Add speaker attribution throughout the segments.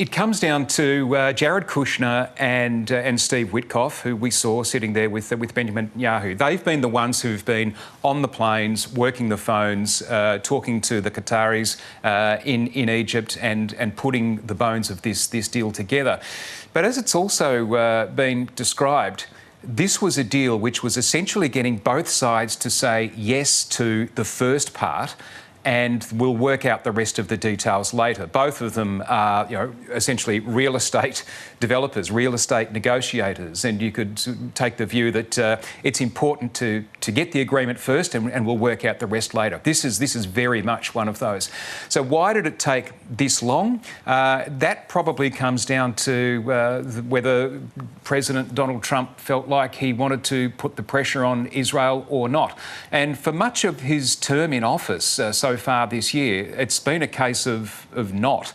Speaker 1: It comes down to Jared Kushner and Steve Witkoff, who we saw sitting there with Benjamin Netanyahu. They've been the ones who've been on the planes, working the phones, talking to the Qataris in Egypt and putting the bones of this deal together. But as it's also been described, this was a deal which was essentially getting both sides to say yes to the first part, and we'll work out the rest of the details later. Both of them are, essentially real estate developers, real estate negotiators, and you could take the view that it's important to get the agreement first, and we'll work out the rest later. This is very much one of those. So why did it take this long? That probably comes down to whether President Donald Trump felt like he wanted to put the pressure on Israel or not. And for much of his term in office so far this year, it's been a case of not.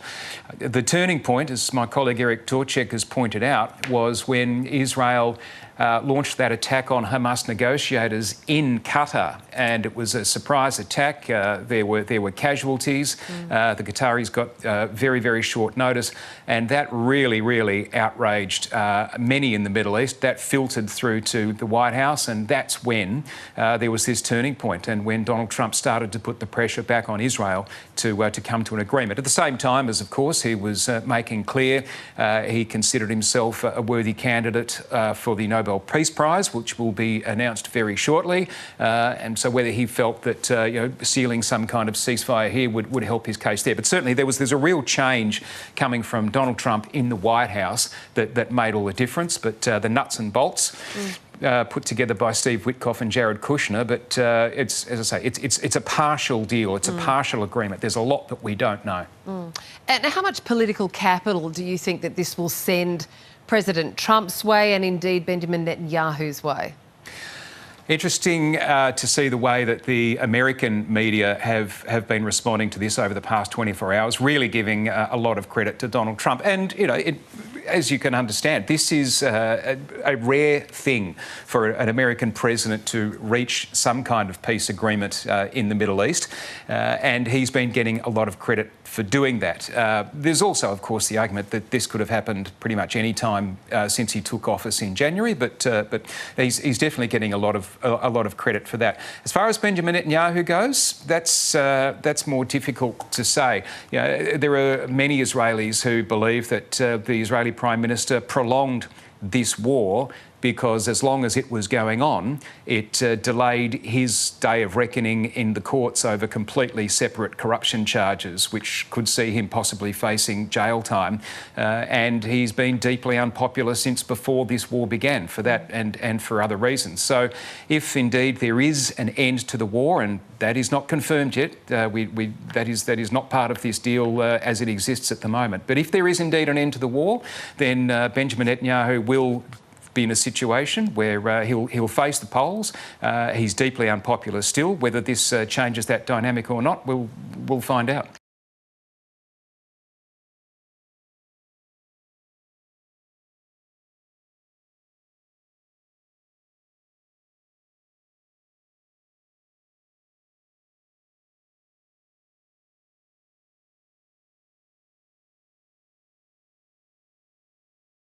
Speaker 1: The turning point, as my colleague Eric Torchek has pointed out, was when Israel launched that attack on Hamas negotiators in Qatar, and it was a surprise attack. There were casualties. The Qataris got very, very short notice, and that really outraged many in the Middle East. That filtered through to the White House, and that's when there was this turning point, and when Donald Trump started to put the pressure back on Israel to come to an agreement. At the same time as, of course, he was making clear he considered himself a worthy candidate for the Nobel Peace Prize, which will be announced very shortly. And so whether he felt that sealing some kind of ceasefire here would help his case there. But certainly there's a real change coming from Donald Trump in the White House that made all the difference. But the nuts and bolts put together by Steve Witkoff and Jared Kushner, but it's, as I say, it's a partial deal. It's a partial agreement. There's a lot that we don't know.
Speaker 2: And how much political capital do you think that this will send President Trump's way and indeed Benjamin Netanyahu's way?
Speaker 1: Interesting to see the way that the American media have been responding to this over the past 24 hours, really giving a lot of credit to Donald Trump. And, as you can understand, this is a rare thing for an American president to reach some kind of peace agreement in the Middle East, and he's been getting a lot of credit for doing that. There's also, of course, the argument that this could have happened pretty much any time since he took office in January, but he's definitely getting a lot of credit for that. As far as Benjamin Netanyahu goes, that's more difficult to say. There are many Israelis who believe that the Israeli Prime Minister prolonged this war because as long as it was going on, it delayed his day of reckoning in the courts over completely separate corruption charges, which could see him possibly facing jail time. And he's been deeply unpopular since before this war began for that and for other reasons. So if indeed there is an end to the war, and that is not confirmed yet, that is not part of this deal as it exists at the moment. But if there is indeed an end to the war, then Benjamin Netanyahu will be in a situation where he'll face the polls. He's deeply unpopular still. Whether this changes that dynamic or not, we'll find out.